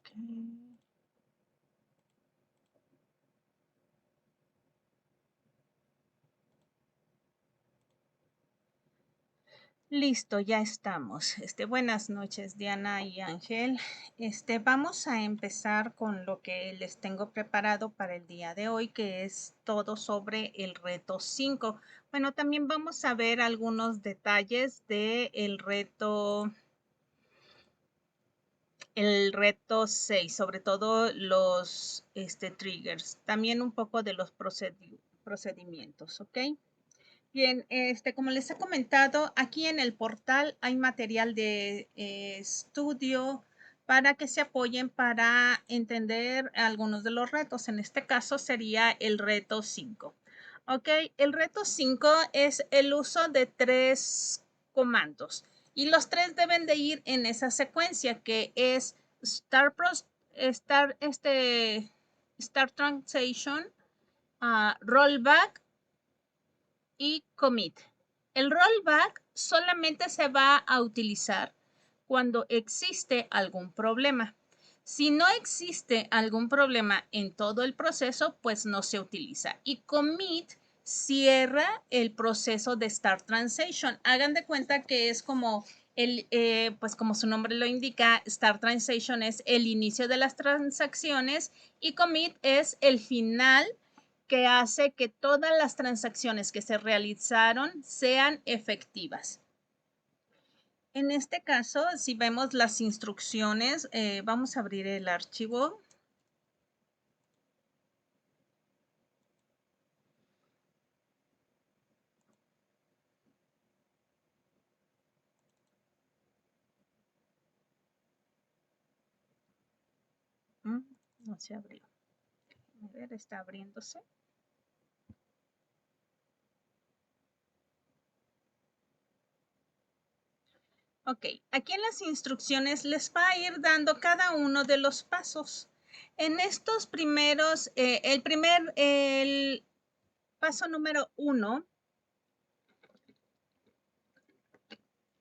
Ok. Listo, ya estamos. Buenas noches, Diana y Ángel. Vamos a empezar con lo que les tengo preparado para el día de hoy, que es todo sobre el reto 5. Bueno, también vamos a ver algunos detalles del reto, el reto 6, sobre todo los triggers, también un poco de los procedimientos, ¿ok? Bien, como les he comentado, aquí en el portal hay material de estudio para que se apoyen para entender algunos de los retos. En este caso sería el reto 5. Ok, el reto 5 es el uso de 3 comandos y los 3 deben de ir en esa secuencia que es start, start transition, rollback y commit. El rollback solamente se va a utilizar cuando existe algún problema. Si no existe algún problema en todo el proceso, pues no se utiliza. Y commit cierra el proceso de start transaction. Hagan de cuenta que es como pues como su nombre lo indica, start transaction es el inicio de las transacciones y commit es el final que hace que todas las transacciones que se realizaron sean efectivas. En este caso, si vemos las instrucciones, vamos a abrir el archivo. No se abrió. A ver, está abriéndose. Ok, aquí en las instrucciones les va a ir dando cada uno de los pasos. En estos primeros, el paso número 1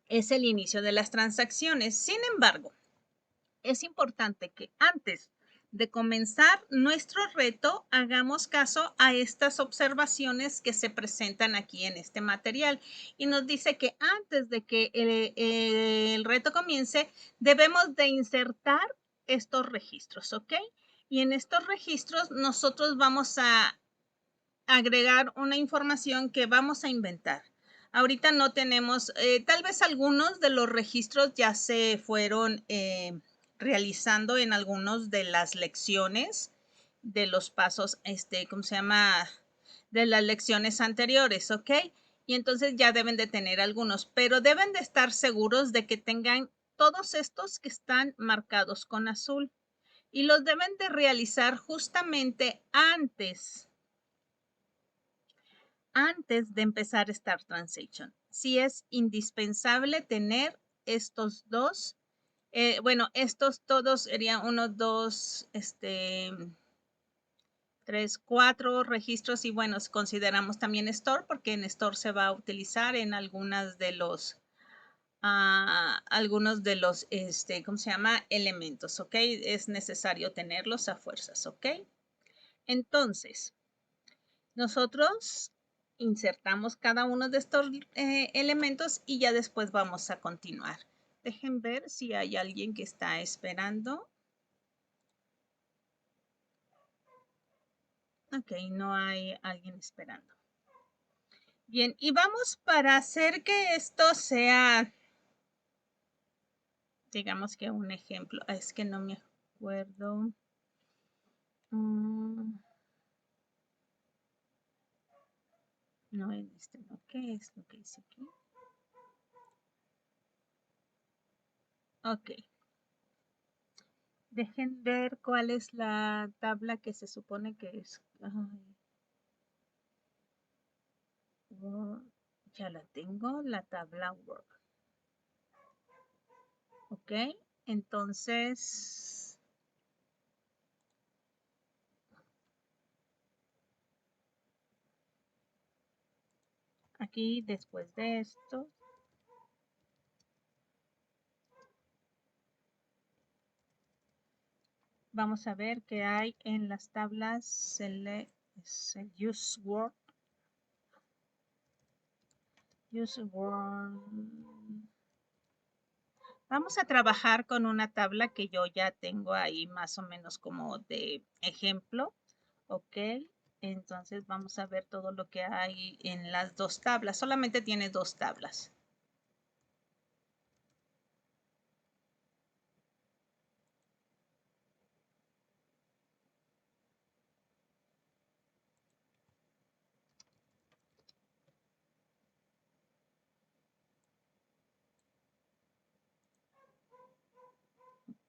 es el inicio de las transacciones. Sin embargo, es importante que antes de comenzar nuestro reto hagamos caso a estas observaciones que se presentan aquí en este material y nos dice que antes de que el reto comience debemos de insertar estos registros, ¿ok? Y en estos registros nosotros vamos a agregar una información que vamos a inventar. Ahorita no tenemos, tal vez algunos de los registros ya se fueron realizando en algunos de las lecciones de los pasos, ¿cómo se llama? De las lecciones anteriores, ¿ok? Y entonces ya deben de tener algunos, pero deben de estar seguros de que tengan todos estos que están marcados con azul y los deben de realizar justamente antes de empezar Start Transition. Sí es indispensable tener estos dos, bueno, estos todos serían 1, 2, 3, 4 registros y bueno, consideramos también Store porque en Store se va a utilizar en algunos de los ¿cómo se llama? Elementos, ¿ok? Es necesario tenerlos a fuerzas, ¿ok? Entonces, nosotros insertamos cada uno de estos elementos y ya después vamos a continuar. Dejen ver si hay alguien que está esperando. Ok, no hay alguien esperando. Bien, y vamos para hacer que esto sea, digamos que un ejemplo. Es que no me acuerdo. No en no. ¿Qué es lo que dice aquí? Ok. Dejen ver cuál es la tabla que se supone que es. Ya la tengo, la tabla Word. Ok, entonces aquí después de esto vamos a ver qué hay en las tablas. Use word. Use word. Vamos a trabajar con una tabla que yo ya tengo ahí más o menos como de ejemplo. Ok. Entonces vamos a ver todo lo que hay en las dos tablas. Solamente tiene dos tablas.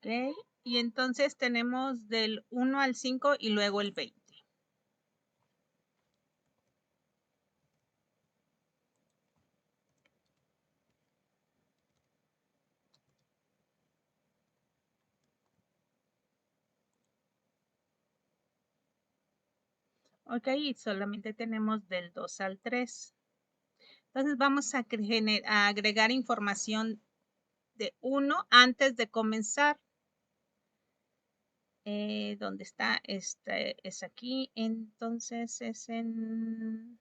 Ok, y entonces tenemos del 1 al 5 y luego el 20. Ok, y solamente tenemos del 2 al 3. Entonces vamos a agregar información de 1 antes de comenzar. ¿Dónde está? Este es aquí, entonces es en...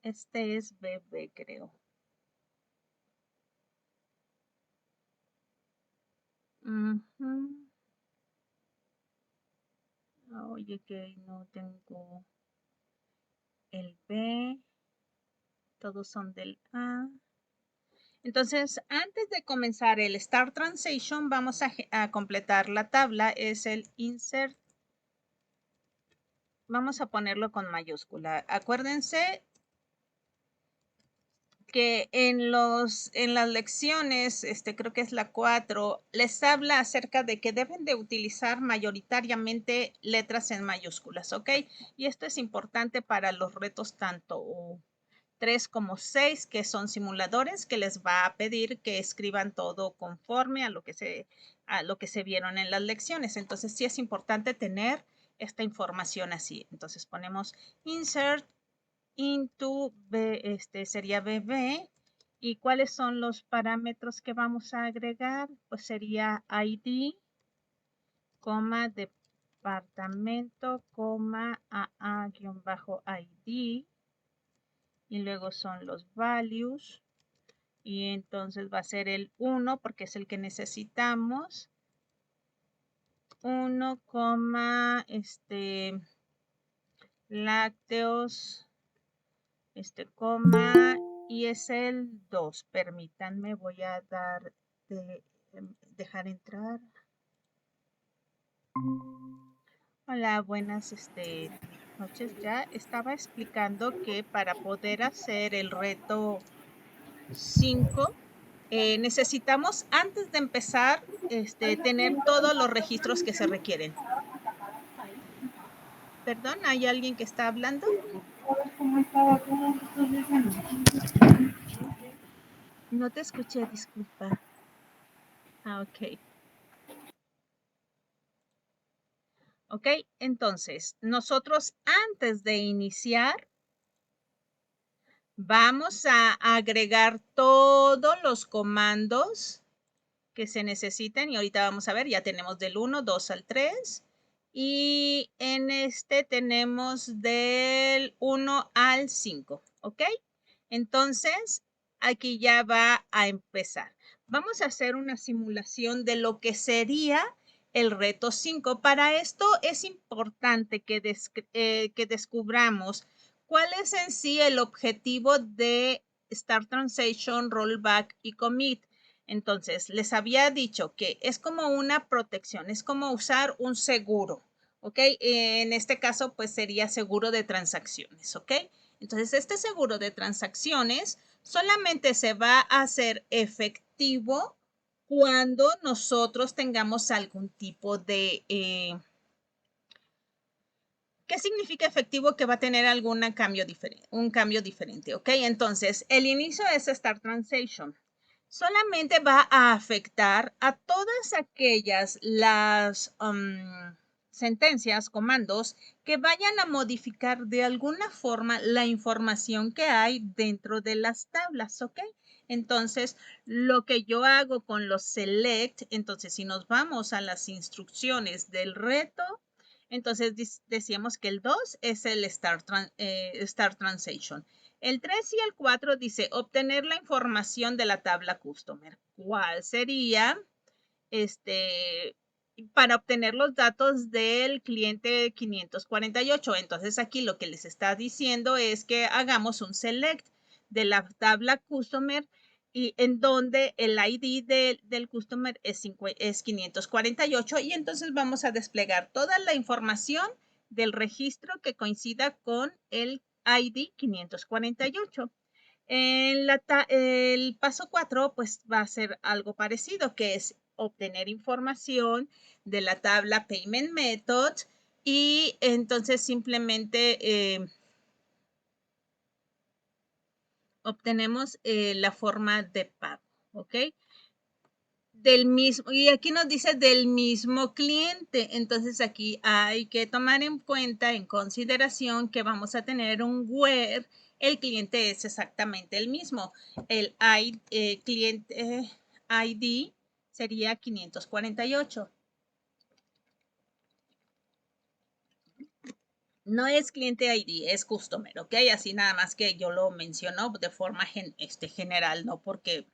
Este es BB, creo. Oye, que no tengo el B. Todos son del A. Entonces, antes de comenzar el Start Transition, vamos a completar la tabla. Es el Insert. Vamos a ponerlo con mayúscula. Acuérdense que en las lecciones, creo que es la 4, les habla acerca de que deben de utilizar mayoritariamente letras en mayúsculas, ¿ok? Y esto es importante para los retos tanto 3 como 6, que son simuladores, que les va a pedir que escriban todo conforme a lo que se vieron en las lecciones. Entonces, sí es importante tener esta información así. Entonces, ponemos insert into sería BB. ¿Y cuáles son los parámetros que vamos a agregar? Pues sería ID, departamento, AA-ID. Y luego son los values. Y entonces va a ser el 1 porque es el que necesitamos. 1, lácteos, coma, y es el 2. Permítanme, voy a dejar entrar. Hola, buenas noches. Ya estaba explicando que para poder hacer el reto 5, necesitamos antes de empezar tener todos los registros que se requieren. Perdón, ¿hay alguien que está hablando? No te escuché, disculpa. Ok. Ok, entonces, nosotros antes de iniciar, vamos a agregar todos los comandos que se necesiten y ahorita vamos a ver, ya tenemos del 1, 2 al 3 y en tenemos del 1 al 5, ¿ok? Entonces, aquí ya va a empezar. Vamos a hacer una simulación de lo que sería el reto 5. Para esto es importante que descubramos cuál es en sí el objetivo de Start Transition, Rollback y Commit. Entonces, les había dicho que es como una protección, es como usar un seguro, ¿ok? En este caso, pues sería seguro de transacciones, ¿ok? Entonces, este seguro de transacciones solamente se va a hacer efectivo cuando nosotros tengamos algún tipo de... ¿Qué significa efectivo? Que va a tener un cambio diferente, ¿ok? Entonces, el inicio es Start Transition. Solamente va a afectar a todas aquellas sentencias, comandos que vayan a modificar de alguna forma la información que hay dentro de las tablas, ¿ok? Entonces, lo que yo hago con los select, entonces si nos vamos a las instrucciones del reto, entonces decíamos que el 2 es el Start Transaction. El 3 y el 4 dice obtener la información de la tabla Customer. ¿Cuál sería? Para obtener los datos del cliente 548. Entonces aquí lo que les está diciendo es que hagamos un select de la tabla Customer y en donde el ID del Customer es 548 y entonces vamos a desplegar toda la información del registro que coincida con el ID 548. El paso 4 pues va a ser algo parecido, que es obtener información de la tabla Payment Method y entonces simplemente obtenemos la forma de pago, ¿ok? Del mismo, y aquí nos dice del mismo cliente, entonces aquí hay que tomar en cuenta, en consideración que vamos a tener un where el cliente es exactamente el mismo, el cliente ID sería 548. No es cliente ID, es customer, ¿ok? Así nada más que yo lo menciono de forma general, no porque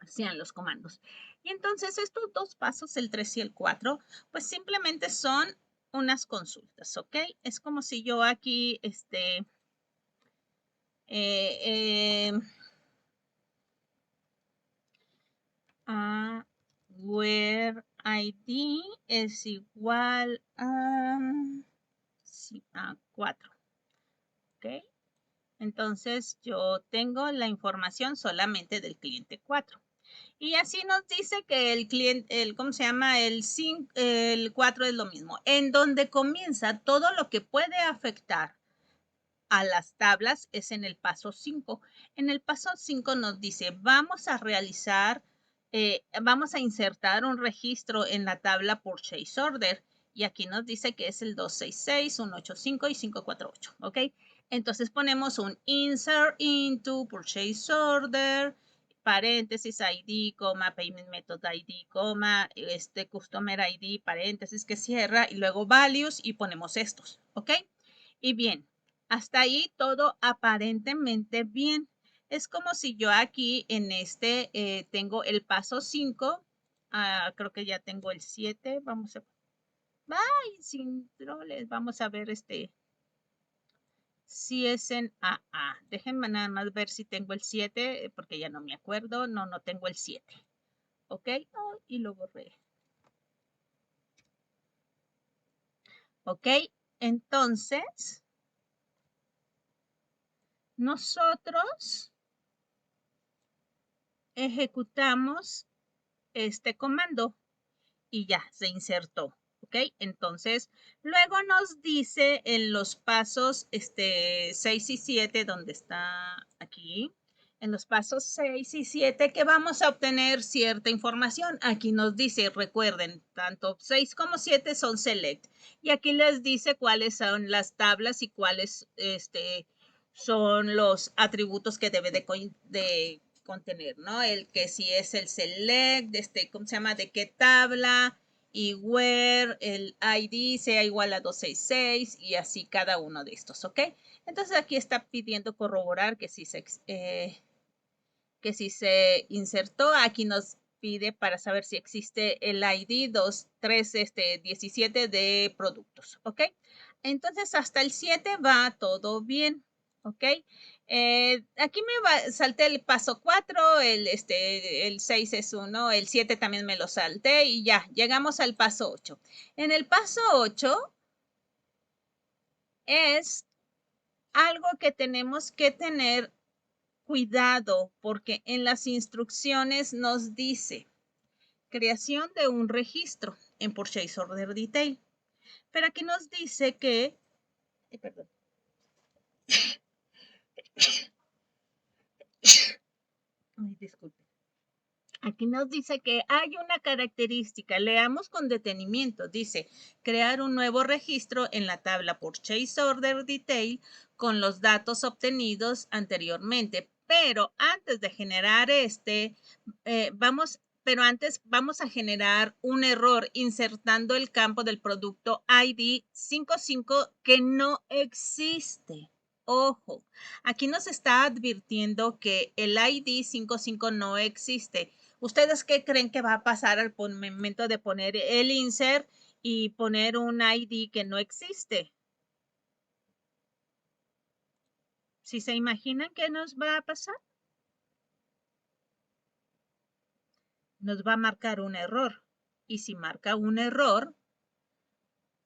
sean los comandos. Y entonces estos dos pasos, el 3 y el 4, pues simplemente son unas consultas, ¿ok? Es como si yo aquí, where ID es igual a, 4, ¿ok? Entonces yo tengo la información solamente del cliente 4. Y así nos dice que el cliente, ¿cómo se llama? El 4 es lo mismo. En donde comienza todo lo que puede afectar a las tablas es en el paso 5. En el paso 5 nos dice, vamos a realizar, vamos a insertar un registro en la tabla Purchase Order. Y aquí nos dice que es el 266, 185 y 548, ¿ok? Entonces ponemos un Insert into Purchase Order, paréntesis ID, Payment Method ID, Customer ID, paréntesis que cierra y luego Values y ponemos estos, ¿ok? Y bien, hasta ahí todo aparentemente bien. Es como si yo aquí en tengo el paso 5. Creo que ya tengo el 7. Vamos a... ¡Ay! Sin troles. Vamos a ver si es en AA. Déjenme nada más ver si tengo el 7, porque ya no me acuerdo. No, no tengo el 7. ¿Ok? Oh, y lo borré. ¿Ok? Entonces, nosotros ejecutamos este comando y ya se insertó, ¿ok? Entonces, luego nos dice en los pasos 6 y 7, donde está aquí, en los pasos 6 y 7 que vamos a obtener cierta información. Aquí nos dice, recuerden, tanto 6 como 7 son select. Y aquí les dice cuáles son las tablas y cuáles son los atributos que debe de contener, ¿no? El que si es el select, ¿cómo se llama? De qué tabla y where el ID sea igual a 266 y así cada uno de estos, ¿ok? Entonces aquí está pidiendo corroborar que si se insertó. Aquí nos pide para saber si existe el ID 2317 de productos, ¿ok? Entonces hasta el 7 va todo bien, ¿ok? Aquí salté el paso 4, el 6 es 1, el 7 también me lo salté y ya, llegamos al paso 8. En el paso 8 es algo que tenemos que tener cuidado porque en las instrucciones nos dice creación de un registro en Purchase Order Detail. Pero aquí nos dice que, perdón. Ay, disculpe. Aquí nos dice que hay una característica, leamos con detenimiento, dice crear un nuevo registro en la tabla Purchase Order Detail con los datos obtenidos anteriormente, Pero antes de generar antes vamos a generar un error insertando el campo del producto ID 55 que no existe. Ojo, aquí nos está advirtiendo que el ID 55 no existe. ¿Ustedes qué creen que va a pasar al momento de poner el insert y poner un ID que no existe? ¿Si se imaginan qué nos va a pasar? Nos va a marcar un error. Y si marca un error,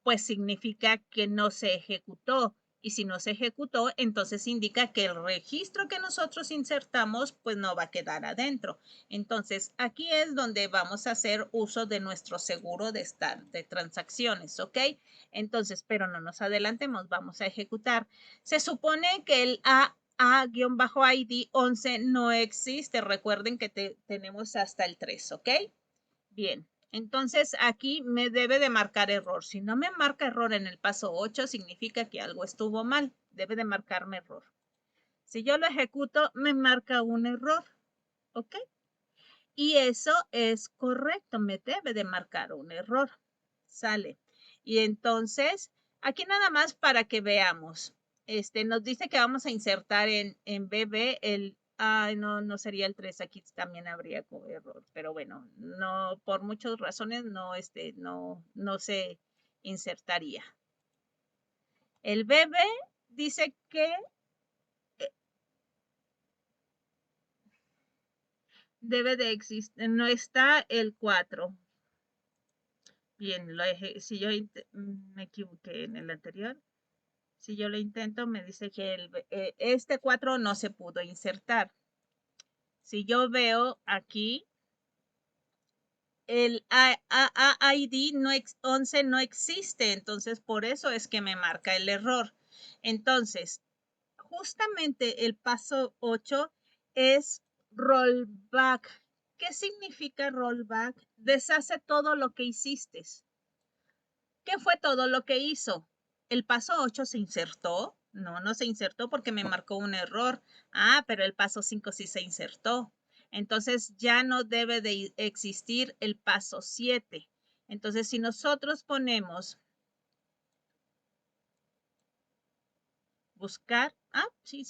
pues significa que no se ejecutó. Y si no se ejecutó, entonces indica que el registro que nosotros insertamos, pues no va a quedar adentro. Entonces, aquí es donde vamos a hacer uso de nuestro seguro de transacciones, ¿ok? Entonces, pero no nos adelantemos, vamos a ejecutar. Se supone que el A-ID 11 no existe. Recuerden que tenemos hasta el 3, ¿ok? Bien. Entonces aquí me debe de marcar error. Si no me marca error en el paso 8, significa que algo estuvo mal. Debe de marcarme error. Si yo lo ejecuto, me marca un error. ¿Ok? Y eso es correcto. Me debe de marcar un error. Sale. Y entonces, aquí nada más para que veamos. Nos dice que vamos a insertar en BB el... Ay, no sería el 3, aquí también habría error, pero bueno, no, por muchas razones no se insertaría. El BB dice que debe de existir, no está el 4. Bien, si yo me equivoqué en el anterior, si yo lo intento, me dice que este 4 no se pudo insertar. Si yo veo aquí, el ID 11 no existe, entonces por eso es que me marca el error. Entonces, justamente el paso 8 es rollback. ¿Qué significa rollback? Deshace todo lo que hiciste. ¿Qué fue todo lo que hizo? ¿El paso 8 se insertó? No se insertó porque me marcó un error. Ah, pero el paso 5 sí se insertó. Entonces ya no debe de existir el paso 7. Entonces si nosotros ponemos buscar, sí,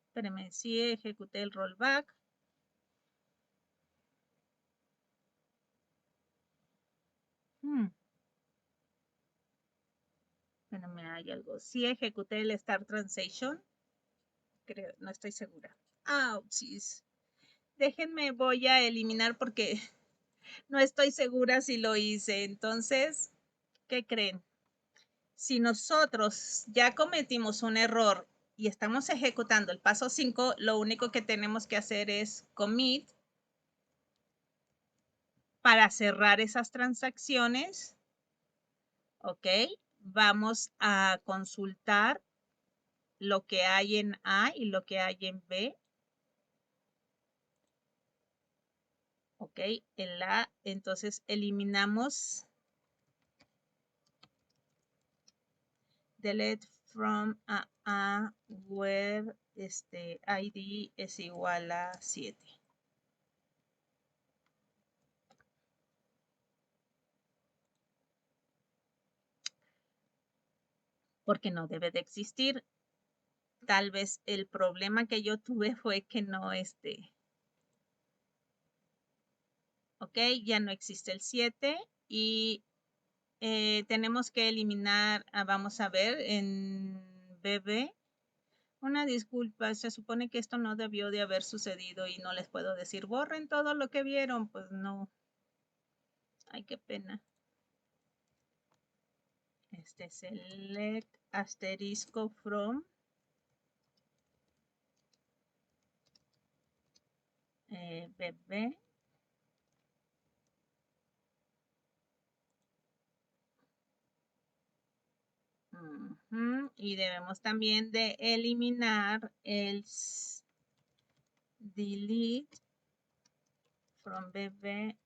espérenme, sí ejecuté el rollback. Espérenme, hay algo. Sí ejecuté el Start Transition. Creo, no estoy segura. Sí. Déjenme, voy a eliminar porque no estoy segura si lo hice. Entonces, ¿qué creen? Si nosotros ya cometimos un error y estamos ejecutando el paso 5, lo único que tenemos que hacer es commit para cerrar esas transacciones. ¿Ok? Vamos a consultar lo que hay en A y lo que hay en B. ¿Ok? En la, entonces eliminamos delete from a where ID es igual a 7. Porque no debe de existir. Tal vez el problema que yo tuve fue que no ok, ya no existe el 7 y tenemos que eliminar, vamos a ver, en BB. Una disculpa, se supone que esto no debió de haber sucedido y no les puedo decir, borren todo lo que vieron, pues no. Ay, qué pena. Select asterisco from BB. Y debemos también de eliminar el delete from BB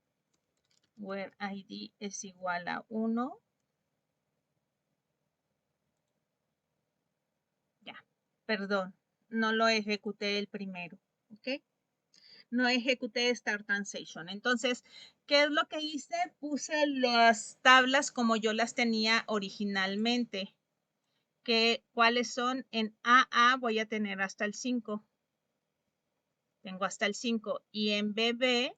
where ID es igual a 1. Ya, perdón. no lo ejecuté el primero, ¿ok? No ejecuté Start Transaction. Entonces, ¿qué es lo que hice? Puse las tablas como yo las tenía originalmente. ¿Cuáles son? En AA voy a tener hasta el 5. Tengo hasta el 5. Y en BB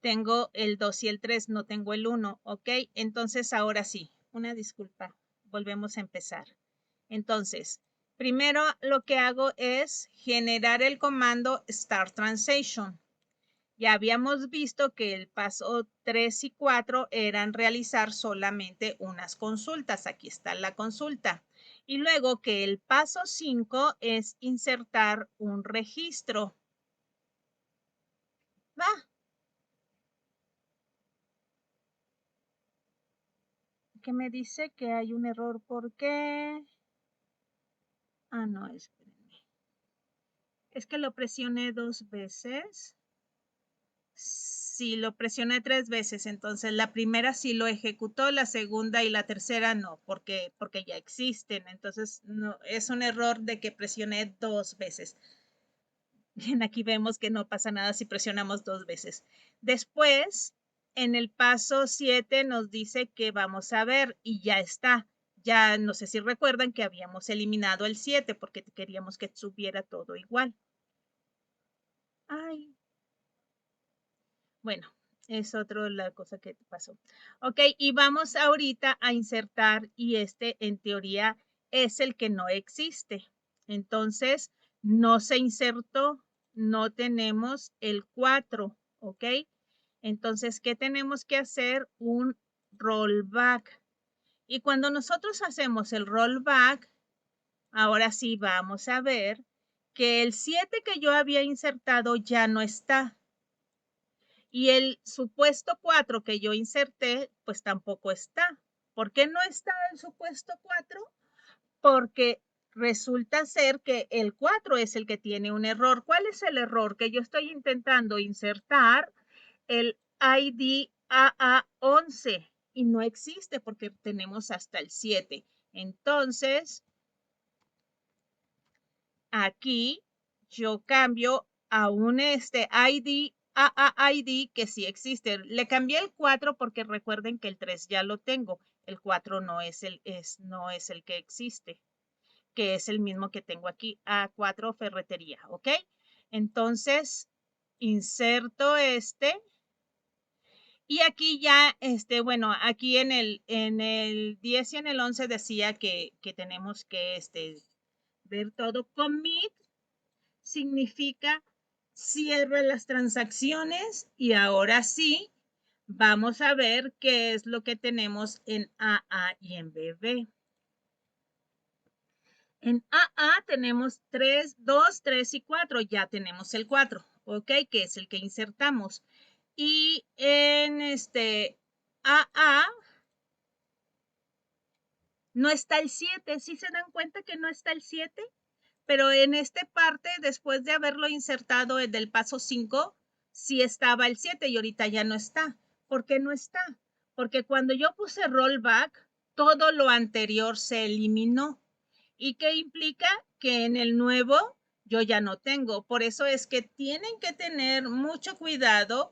tengo el 2 y el 3, no tengo el 1, ¿ok? Entonces, ahora sí, una disculpa, volvemos a empezar. Entonces, primero lo que hago es generar el comando Start Transaction. Ya habíamos visto que el paso 3 y 4 eran realizar solamente unas consultas. Aquí está la consulta. Y luego que el paso 5 es insertar un registro. Va. ¿Qué me dice? Que hay un error. ¿Por qué? Ah, no, espérenme. Es que lo presioné 2 veces. Sí, lo presioné 3 veces, entonces la primera sí lo ejecutó, la segunda y la tercera no, porque ya existen. Entonces, no, es un error de que presioné 2 veces. Bien, aquí vemos que no pasa nada si presionamos 2 veces. Después, en el paso 7 nos dice que vamos a ver y ya está. Ya no sé si recuerdan que habíamos eliminado el 7 porque queríamos que subiera todo igual. Ay. Bueno, es otra la cosa que pasó. Ok, y vamos ahorita a insertar y este en teoría es el que no existe. Entonces, no se insertó, no tenemos el 4, ¿ok? Entonces, ¿qué tenemos que hacer? Un rollback. Y cuando nosotros hacemos el rollback, ahora sí vamos a ver que el 7 que yo había insertado ya no está. Y el supuesto 4 que yo inserté, pues tampoco está. ¿Por qué no está el supuesto 4? Porque resulta ser que el 4 es el que tiene un error. ¿Cuál es el error? Que yo estoy intentando insertar el ID AA11 y no existe porque tenemos hasta el 7. Entonces, aquí yo cambio a un ID AAID que sí existe. Le cambié el 4 porque recuerden que el 3 ya lo tengo. El 4 no es el que existe, que es el mismo que tengo aquí, A4 ferretería, ¿ok? Entonces, inserto este. Y aquí ya, bueno, aquí en el 10 y en el 11 decía que tenemos que ver todo. Commit significa cierre las transacciones y ahora sí vamos a ver qué es lo que tenemos en AA y en BB. En AA tenemos 3, 2, 3 y 4, ya tenemos el 4, ¿ok? Que es el que insertamos. Y en AA no está el 7, ¿sí se dan cuenta que no está el 7? Pero en esta parte, después de haberlo insertado del paso 5, sí estaba el 7 y ahorita ya no está. ¿Por qué no está? Porque cuando yo puse rollback, todo lo anterior se eliminó. ¿Y qué implica? Que en el nuevo yo ya no tengo. Por eso es que tienen que tener mucho cuidado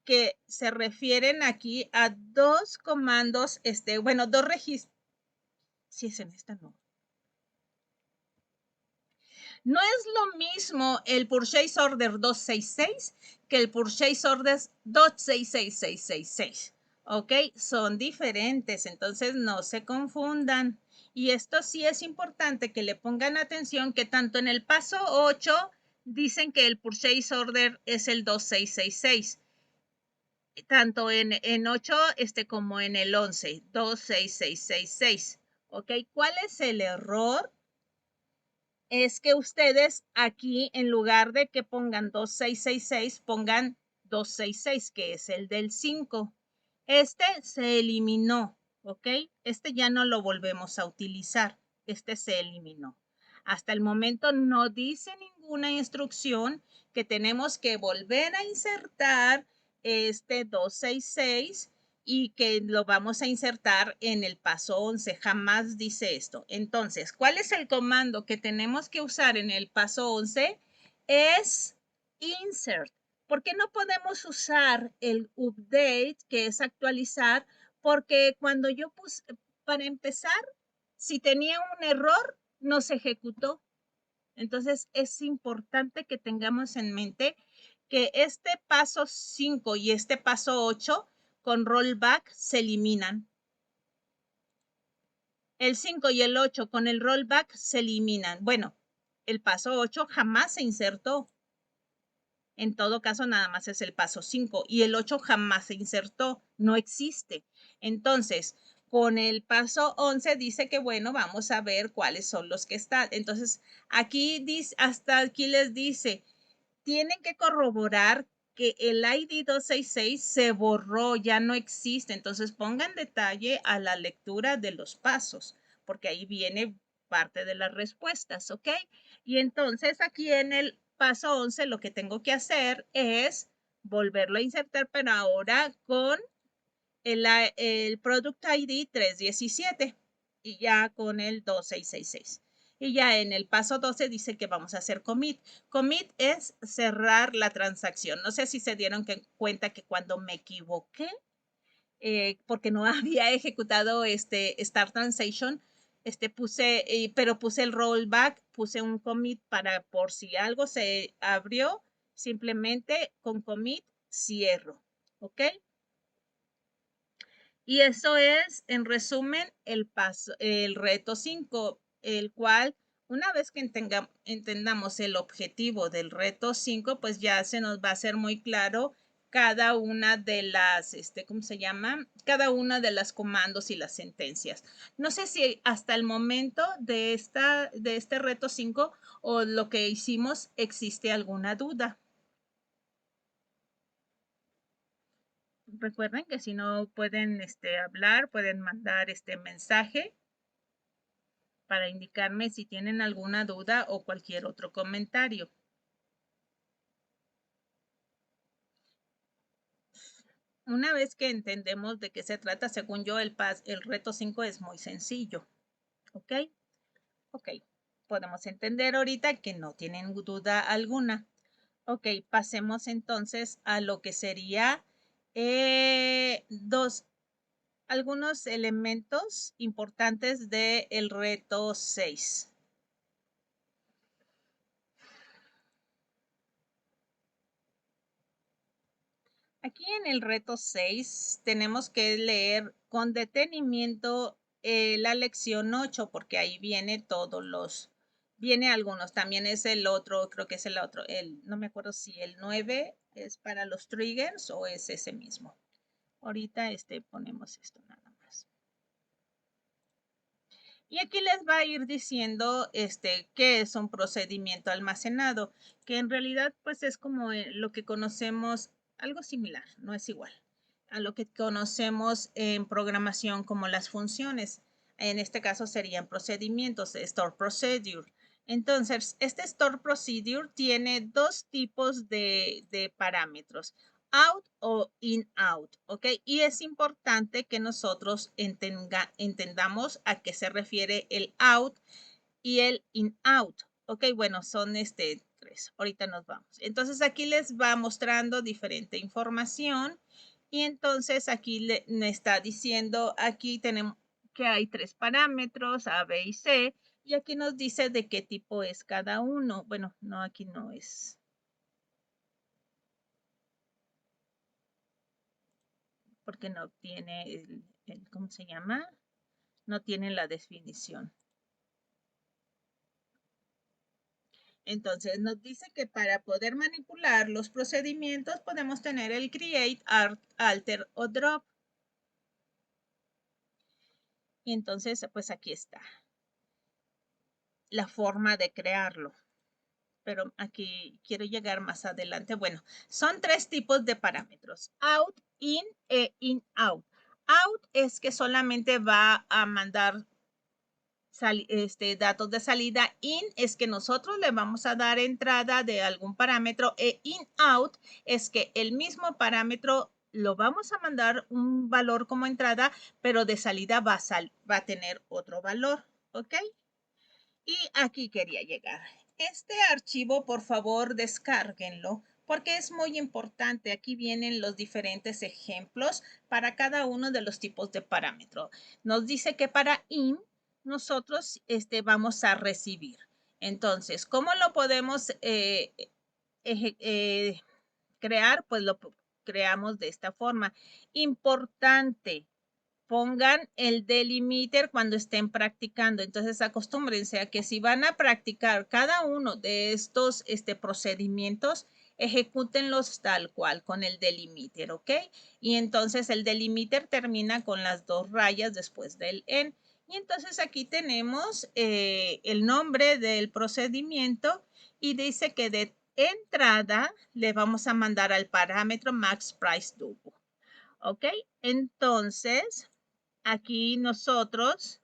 que se refieren aquí a dos comandos, dos registros. Si es en esta, no. No es lo mismo el Purchase Order 266 que el Purchase Order 266666. ¿Ok? Son diferentes, entonces no se confundan. Y esto sí es importante que le pongan atención que tanto en el paso 8 dicen que el Purchase Order es el 2666. Tanto en 8 como en el 11, 26666. ¿Ok? ¿Cuál es el error? Es que ustedes aquí, en lugar de que pongan 2666, pongan 266, que es el del 5. Este se eliminó, ¿ok? Este ya no lo volvemos a utilizar. Este se eliminó. Hasta el momento no dice ninguna instrucción que tenemos que volver a insertar este 266 y que lo vamos a insertar en el paso 11. Jamás dice esto. Entonces, ¿cuál es el comando que tenemos que usar en el paso 11? Es insert. ¿Por qué no podemos usar el update, que es actualizar? Porque cuando yo puse, para empezar, si tenía un error, no se ejecutó. Entonces, es importante que tengamos en mente que este paso 5 y este paso 8 con rollback se eliminan. El 5 y el 8 con el rollback se eliminan. Bueno, el paso 8 jamás se insertó. En todo caso, nada más es el paso 5 y el 8 jamás se insertó, no existe. Entonces, con el paso 11 dice que, bueno, vamos a ver cuáles son los que están. Entonces, aquí dice, hasta aquí les dice, tienen que corroborar que el ID 266 se borró, ya no existe. Entonces, pongan detalle a la lectura de los pasos, porque ahí viene parte de las respuestas, ¿ok? Y entonces aquí en el paso 11 lo que tengo que hacer es volverlo a insertar, pero ahora con el Product ID 317 y ya con el 2666. Y ya en el paso 12 dice que vamos a hacer commit. Commit es cerrar la transacción. No sé si se dieron cuenta que cuando me equivoqué, porque no había ejecutado este Start Transaction, pero puse el rollback, puse un commit para por si algo se abrió, simplemente con commit cierro, ¿ok? Y eso es, en resumen, el reto 5, el cual, una vez que entendamos el objetivo del reto 5, pues ya se nos va a hacer muy claro cada una de las, ¿cómo se llama? Cada una de las comandos y las sentencias. No sé si hasta el momento de este reto 5 o lo que hicimos existe alguna duda. Recuerden que si no pueden hablar, pueden mandar este mensaje para indicarme si tienen alguna duda o cualquier otro comentario. Una vez que entendemos de qué se trata, según yo, el reto 5 es muy sencillo. ¿Ok? Ok. Podemos entender ahorita que no tienen duda alguna. Ok, pasemos entonces a lo que sería algunos elementos importantes del reto 6. Aquí en el reto 6 tenemos que leer con detenimiento la lección 8 porque ahí viene viene algunos, también es el otro, creo que es el otro, no me acuerdo si el 9 es para los triggers o es ese mismo. Ahorita ponemos esto nada más. Y aquí les va a ir diciendo qué es un procedimiento almacenado, que en realidad pues es como lo que conocemos, algo similar, no es igual, a lo que conocemos en programación como las funciones. En este caso serían procedimientos, store procedure. Entonces, este store procedure tiene dos tipos de parámetros, out o in out, ¿ok? Y es importante que nosotros entendamos a qué se refiere el out y el in out, ¿ok? Bueno, son tres. Ahorita nos vamos. Entonces aquí les va mostrando diferente información y entonces aquí me está diciendo, aquí tenemos que hay tres parámetros, A, B y C, y aquí nos dice de qué tipo es cada uno. Bueno, no, aquí no es. Porque no tiene ¿cómo se llama? No tiene la definición. Entonces nos dice que para poder manipular los procedimientos podemos tener el create, alter o drop. Y entonces pues aquí está la forma de crearlo. Pero aquí quiero llegar más adelante. Bueno, son tres tipos de parámetros, out, in e in out. Out es que solamente va a mandar datos de salida. In es que nosotros le vamos a dar entrada de algún parámetro e in out es que el mismo parámetro lo vamos a mandar un valor como entrada, pero de salida va a tener otro valor, ¿ok? Y aquí quería llegar. Este archivo, por favor, descárguenlo porque es muy importante. Aquí vienen los diferentes ejemplos para cada uno de los tipos de parámetro. Nos dice que para in nosotros vamos a recibir. Entonces, ¿cómo lo podemos crear? Pues lo creamos de esta forma. Importante, pongan el delimiter cuando estén practicando. Entonces, acostúmbrense a que si van a practicar cada uno de estos procedimientos, ejecútenlos tal cual con el delimiter, ¿ok? Y entonces el delimiter termina con las 2 rayas después del en. Y entonces aquí tenemos el nombre del procedimiento y dice que de entrada le vamos a mandar al parámetro max price double. ¿Ok? Entonces, aquí nosotros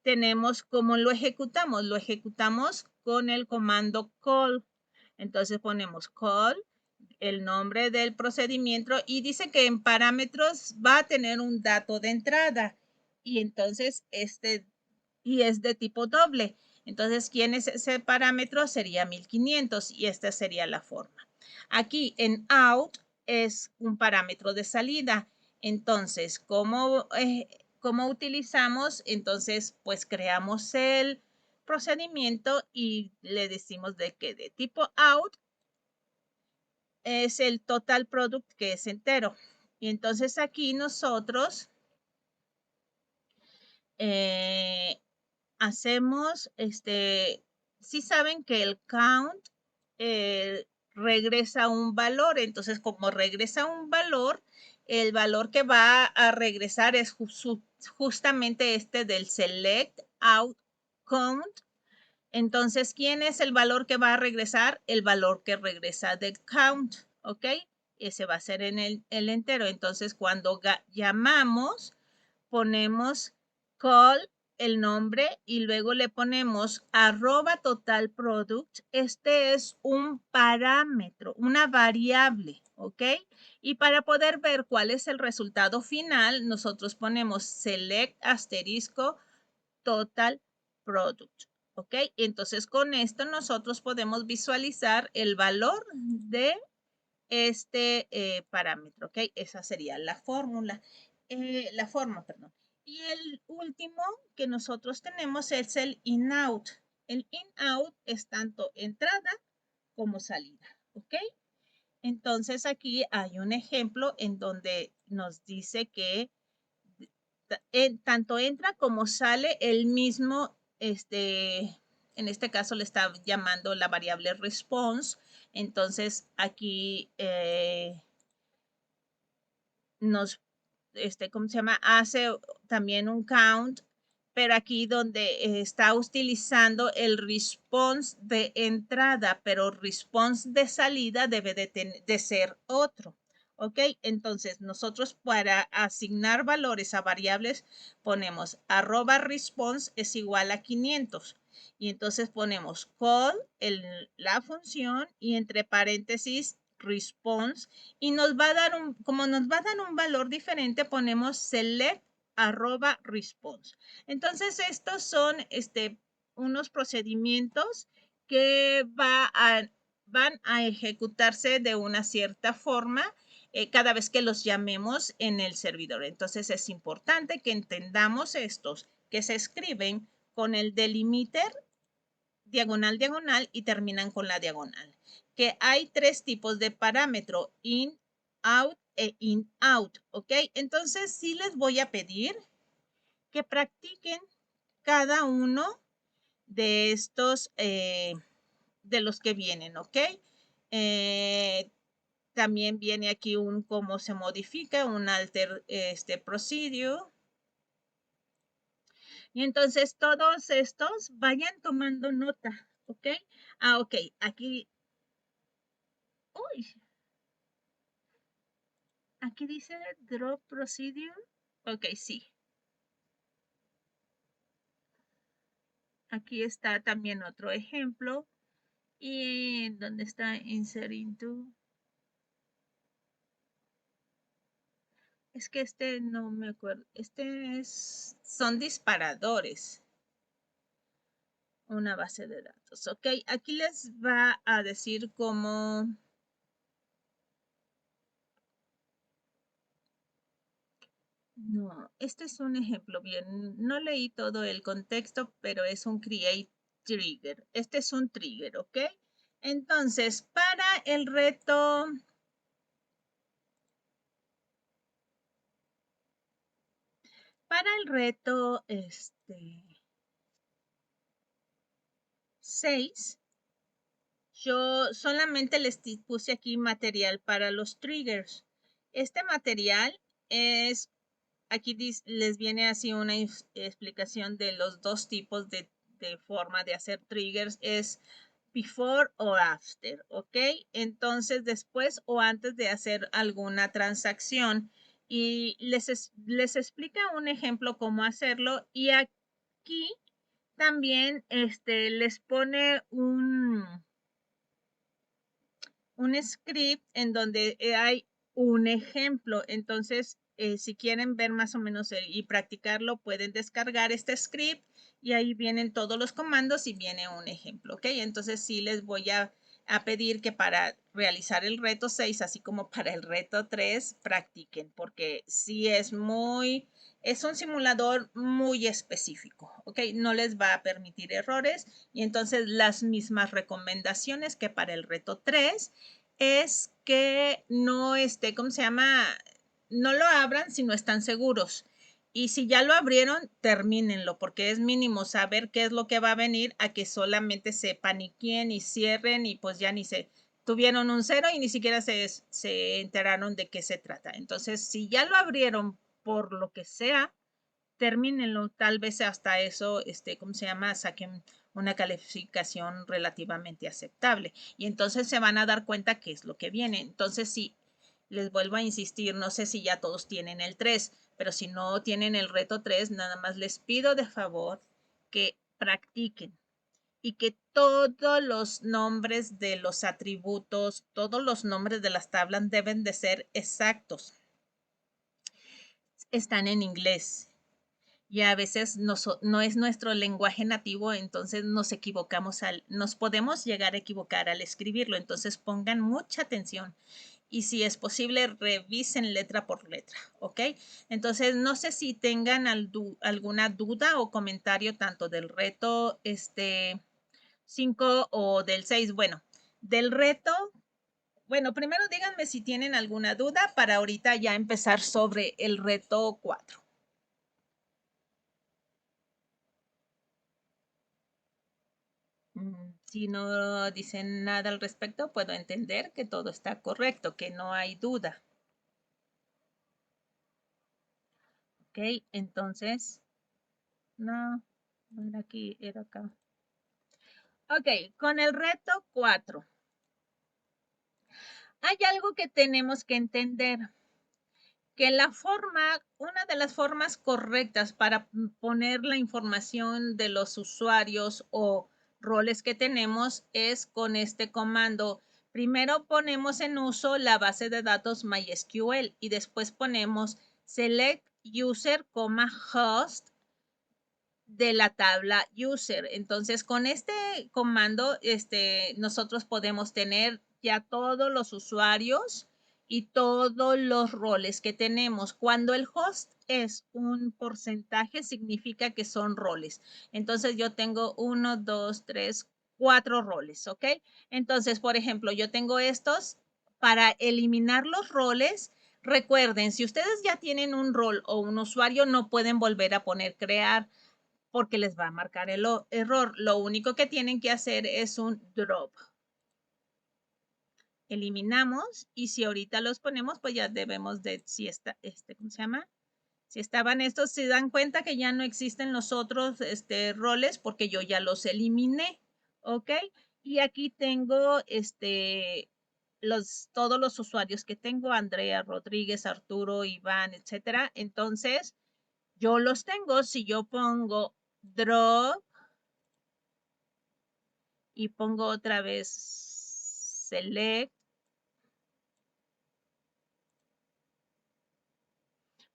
tenemos cómo lo ejecutamos. Lo ejecutamos con el comando call. Entonces ponemos call, el nombre del procedimiento y dice que en parámetros va a tener un dato de entrada. Y entonces y es de tipo doble. Entonces, ¿quién es ese parámetro? Sería 1500 y esta sería la forma. Aquí en out es un parámetro de salida. Entonces, ¿cómo utilizamos? Entonces, pues creamos el procedimiento y le decimos de que de tipo out es el total product que es entero. Y entonces aquí nosotros hacemos, sí saben que el count regresa un valor, entonces como regresa un valor, el valor que va a regresar es justamente del select out count. Entonces, ¿quién es el valor que va a regresar? El valor que regresa del count, ¿ok? Ese va a ser en el entero. Entonces, cuando llamamos, ponemos call el nombre y luego le ponemos @total product. Este es un parámetro, una variable, ¿ok? Y para poder ver cuál es el resultado final, nosotros ponemos select asterisco total product, ¿ok? Entonces con esto nosotros podemos visualizar el valor de este parámetro, ¿ok? Esa sería la fórmula, la forma, perdón. Y el último que nosotros tenemos es el in-out. El in-out es tanto entrada como salida, ¿ok? Entonces aquí hay un ejemplo en donde nos dice que tanto entra como sale el mismo, en este caso le está llamando la variable response. Entonces aquí nos, ¿cómo se llama? Hace también un count, pero aquí donde está utilizando el response de entrada, pero response de salida debe de ser otro. ¿Ok? Entonces, nosotros para asignar valores a variables ponemos @response es igual a 500. Y entonces ponemos call, la función, y entre paréntesis response, y nos va a dar como nos va a dar un valor diferente, ponemos select @response. Entonces, estos son unos procedimientos que van a ejecutarse de una cierta forma cada vez que los llamemos en el servidor. Entonces, es importante que entendamos estos que se escriben con el delimiter diagonal, diagonal y terminan con la diagonal. Que hay 3 tipos de parámetro, in, out e in, out, ¿ok? Entonces sí les voy a pedir que practiquen cada uno de estos, de los que vienen, ¿ok? También viene aquí un cómo se modifica, un alter procedure. Y entonces todos estos vayan tomando nota, ¿ok? Ok, aquí, uy, aquí dice drop procedure. Ok, sí. Aquí está también otro ejemplo. Y donde está insert into. Es que este no me acuerdo. Son disparadores. Una base de datos. Ok, aquí les va a decir cómo. No, este es un ejemplo bien. No leí todo el contexto, pero es un create trigger. Este es un trigger, ¿ok? Entonces, para el reto, 6, yo solamente les puse aquí material para los triggers. Este material es, aquí les viene así una explicación de los dos tipos de forma de hacer triggers. Es before o after, ¿ok? Entonces, después o antes de hacer alguna transacción. Y les explica un ejemplo cómo hacerlo. Y aquí también les pone un script en donde hay un ejemplo. Entonces, si quieren ver más o menos y practicarlo, pueden descargar este script y ahí vienen todos los comandos y viene un ejemplo, ¿ok? Entonces, sí les voy a pedir que para realizar el reto 6, así como para el reto 3, practiquen, porque sí es un simulador muy específico, ¿ok? No les va a permitir errores y entonces las mismas recomendaciones que para el reto 3 es que no ¿cómo se llama? No lo abran si no están seguros. Y si ya lo abrieron, termínenlo, porque es mínimo saber qué es lo que va a venir a que solamente se paniquen y cierren y pues ya ni se tuvieron un cero y ni siquiera se enteraron de qué se trata. Entonces, si ya lo abrieron por lo que sea, termínenlo, tal vez hasta eso, ¿cómo se llama? Saquen una calificación relativamente aceptable. Y entonces se van a dar cuenta qué es lo que viene. Entonces, sí, les vuelvo a insistir, no sé si ya todos tienen el 3, pero si no tienen el reto 3, nada más les pido de favor que practiquen y que todos los nombres de los atributos, todos los nombres de las tablas deben de ser exactos. Están en inglés y a veces no es nuestro lenguaje nativo, entonces nos podemos llegar a equivocar al escribirlo, entonces pongan mucha atención y si es posible revisen letra por letra, ¿ok? Entonces no sé si tengan alguna duda o comentario tanto del reto 5 o del 6. Bueno, del reto, bueno, primero díganme si tienen alguna duda para ahorita ya empezar sobre el reto 4. Si no dicen nada al respecto, puedo entender que todo está correcto, que no hay duda. Ok, entonces, no era aquí, era acá. Ok, con el reto 4. Hay algo que tenemos que entender, que una de las formas correctas para poner la información de los usuarios o roles que tenemos es con este comando. Primero ponemos en uso la base de datos MySQL y después ponemos select user, host de la tabla user. Entonces, con este comando, nosotros podemos tener ya todos los usuarios y todos los roles que tenemos. Cuando el host es un porcentaje, significa que son roles. Entonces, yo tengo 1, 2, 3, 4 roles, ¿ok? Entonces, por ejemplo, yo tengo estos. Para eliminar los roles, recuerden, si ustedes ya tienen un rol o un usuario, no pueden volver a poner crear porque les va a marcar el error. Lo único que tienen que hacer es un drop. Eliminamos y si ahorita los ponemos, pues ya debemos de, si está, ¿cómo se llama? Si estaban estos, se dan cuenta que ya no existen los otros roles porque yo ya los eliminé, ¿ok? Y aquí tengo todos los usuarios que tengo, Andrea, Rodríguez, Arturo, Iván, etcétera. Entonces, yo los tengo. Si yo pongo drop y pongo otra vez select,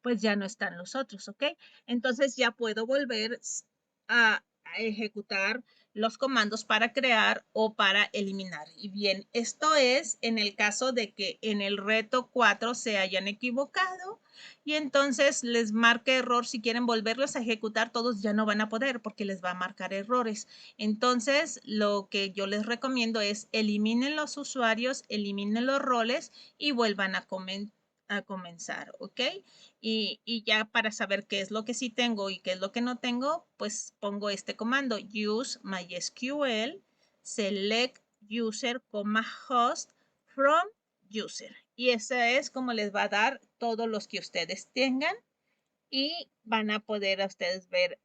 pues ya no están los otros, ¿ok? Entonces ya puedo volver a ejecutar los comandos para crear o para eliminar. Y bien, esto es en el caso de que en el reto 4 se hayan equivocado y entonces les marque error. Si quieren volverlos a ejecutar, todos ya no van a poder porque les va a marcar errores. Entonces, lo que yo les recomiendo es eliminen los usuarios, eliminen los roles y vuelvan a comenzar, ¿ok? Y ya para saber qué es lo que sí tengo y qué es lo que no tengo, pues pongo este comando, use MySQL, select user, host from user. Y esa es como les va a dar todos los que ustedes tengan y van a poder a ustedes ver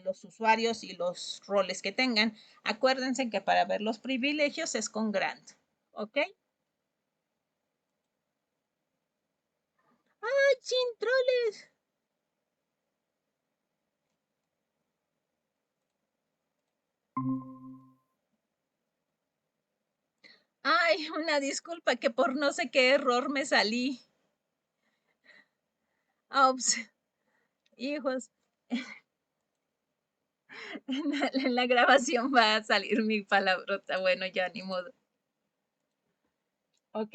los usuarios y los roles que tengan. Acuérdense que para ver los privilegios es con grant, ¿ok? ¡Ah, chintroles! Ay, una disculpa que por no sé qué error me salí. Ops, hijos, en la grabación va a salir mi palabrota. Bueno, ya ni modo. Ok,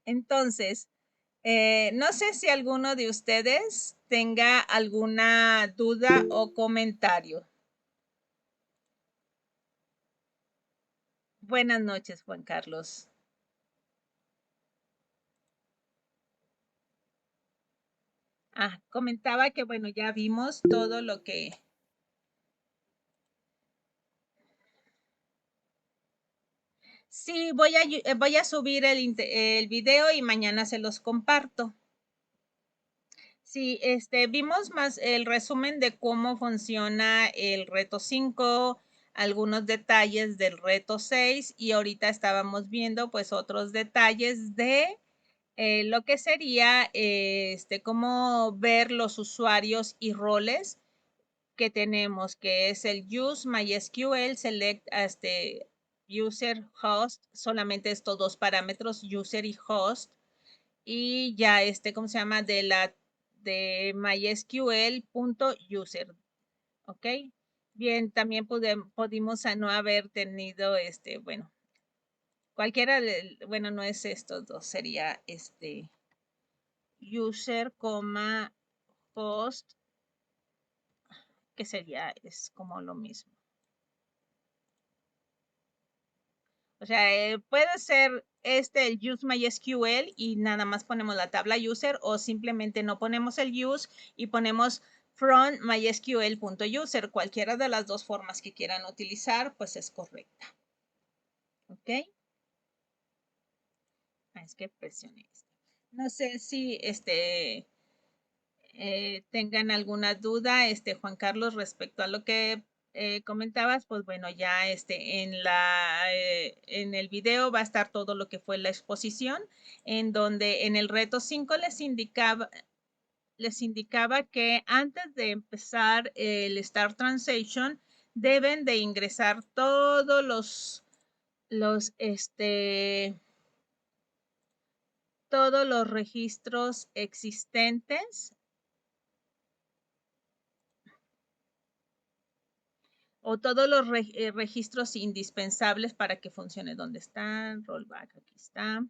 entonces, no sé si alguno de ustedes tenga alguna duda o comentario. Buenas noches, Juan Carlos. Comentaba que, bueno, ya vimos todo lo que... Sí, voy a subir el video y mañana se los comparto. Sí, vimos más el resumen de cómo funciona el reto 5, algunos detalles del reto 6 y ahorita estábamos viendo pues otros detalles de lo que sería cómo ver los usuarios y roles que tenemos, que es el use MySQL, select user host, solamente estos dos parámetros, user y host, y ya ¿cómo se llama? De mysql.user, ¿ok? Bien, también pudimos no haber tenido bueno, cualquiera bueno, no es estos dos, sería user, host, que sería, es como lo mismo. O sea, puede ser el use MySQL y nada más ponemos la tabla user o simplemente no ponemos el use y ponemos from mysql.user. Cualquiera de las dos formas que quieran utilizar, pues es correcta. ¿Ok? Es que presioné esto. No sé si tengan alguna duda, Juan Carlos, respecto a lo que comentabas, pues bueno, ya en el video va a estar todo lo que fue la exposición, en donde en el reto 5 les indicaba que antes de empezar el Start Transaction deben de ingresar todos todos los registros existentes o todos los registros indispensables para que funcione. ¿Dónde están? Rollback, aquí está.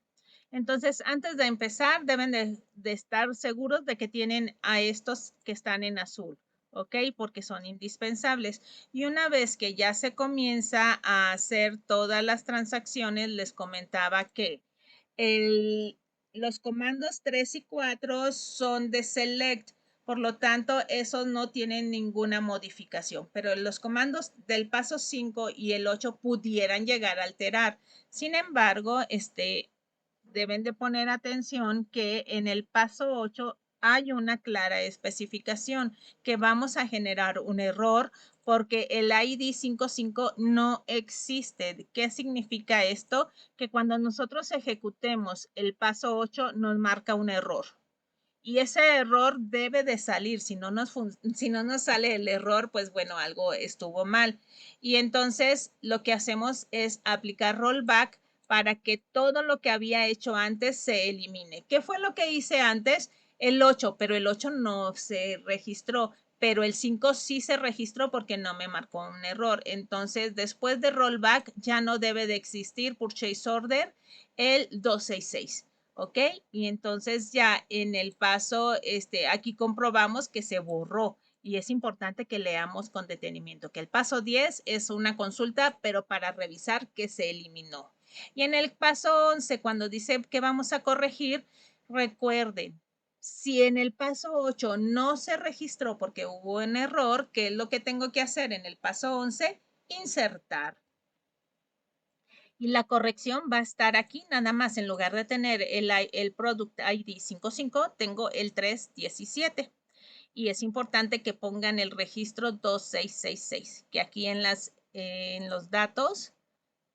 Entonces, antes de empezar, deben de estar seguros de que tienen a estos que están en azul, ¿ok? Porque son indispensables. Y una vez que ya se comienza a hacer todas las transacciones, les comentaba que los comandos 3 y 4 son de select, por lo tanto, esos no tienen ninguna modificación, pero los comandos del paso 5 y el 8 pudieran llegar a alterar. Sin embargo, deben de poner atención que en el paso 8 hay una clara especificación que vamos a generar un error porque el ID 55 no existe. ¿Qué significa esto? Que cuando nosotros ejecutemos el paso 8 nos marca un error. Y ese error debe de salir, si no nos sale el error, pues bueno, algo estuvo mal. Y entonces lo que hacemos es aplicar rollback para que todo lo que había hecho antes se elimine. ¿Qué fue lo que hice antes? El 8, pero el 8 no se registró, pero el 5 sí se registró porque no me marcó un error. Entonces, después de rollback ya no debe de existir purchase order el 266. ¿Ok? Y entonces ya en el paso, aquí comprobamos que se borró y es importante que leamos con detenimiento, que el paso 10 es una consulta, pero para revisar que se eliminó. Y en el paso 11, cuando dice que vamos a corregir, recuerden, si en el paso 8 no se registró porque hubo un error, ¿qué es lo que tengo que hacer en el paso 11? Insertar. Y la corrección va a estar aquí, nada más, en lugar de tener el Product ID 55, tengo el 317. Y es importante que pongan el registro 2666, que aquí en los datos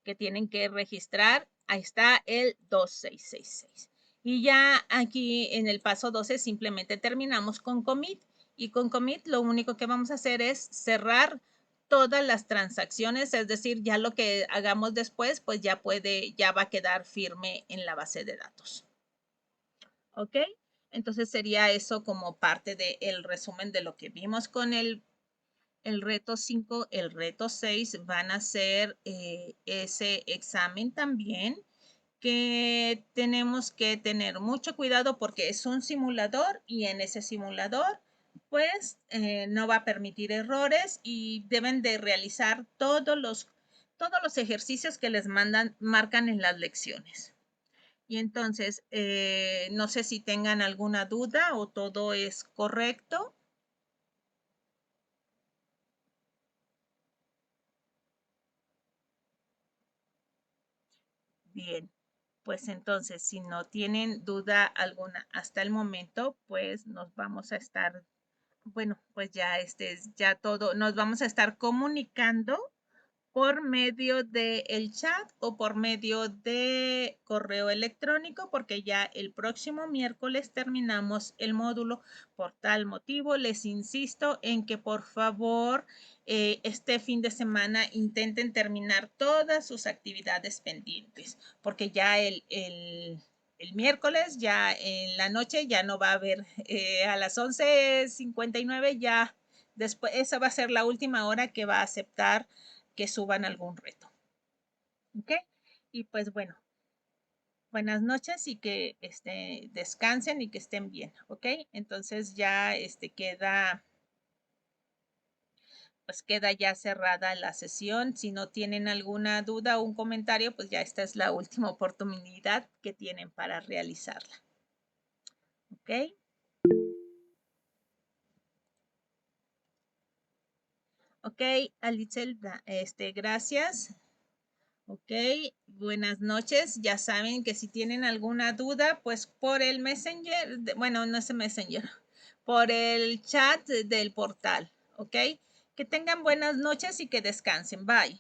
que tienen que registrar, ahí está el 2666. Y ya aquí en el paso 12 simplemente terminamos con commit. Y con commit lo único que vamos a hacer es cerrar todas las transacciones, es decir, ya lo que hagamos después, pues ya va a quedar firme en la base de datos. ¿Ok? Entonces sería eso como parte del resumen de lo que vimos con el reto 5, el reto 6 van a hacer ese examen también, que tenemos que tener mucho cuidado porque es un simulador y en ese simulador pues no va a permitir errores y deben de realizar todos los ejercicios que les marcan en las lecciones. Y entonces, no sé si tengan alguna duda o todo es correcto. Bien, pues entonces, si no tienen duda alguna hasta el momento, pues nos vamos a estar, bueno, pues ya ya todo, nos vamos a estar comunicando por medio del chat o por medio de correo electrónico, porque ya el próximo miércoles terminamos el módulo. Por tal motivo, les insisto en que por favor este fin de semana intenten terminar todas sus actividades pendientes, porque ya el miércoles, ya en la noche, ya no va a haber, a las 11:59 ya, después, esa va a ser la última hora que va a aceptar que suban algún reto. ¿Ok? Y pues bueno, buenas noches y que descansen y que estén bien. ¿Ok? Entonces ya pues queda ya cerrada la sesión. Si no tienen alguna duda o un comentario, pues ya esta es la última oportunidad que tienen para realizarla. ¿Ok? Ok, Alitzel, gracias. Ok, buenas noches. Ya saben que si tienen alguna duda, pues por el Messenger, bueno, no es el Messenger, por el chat del portal. Ok, que tengan buenas noches y que descansen. Bye.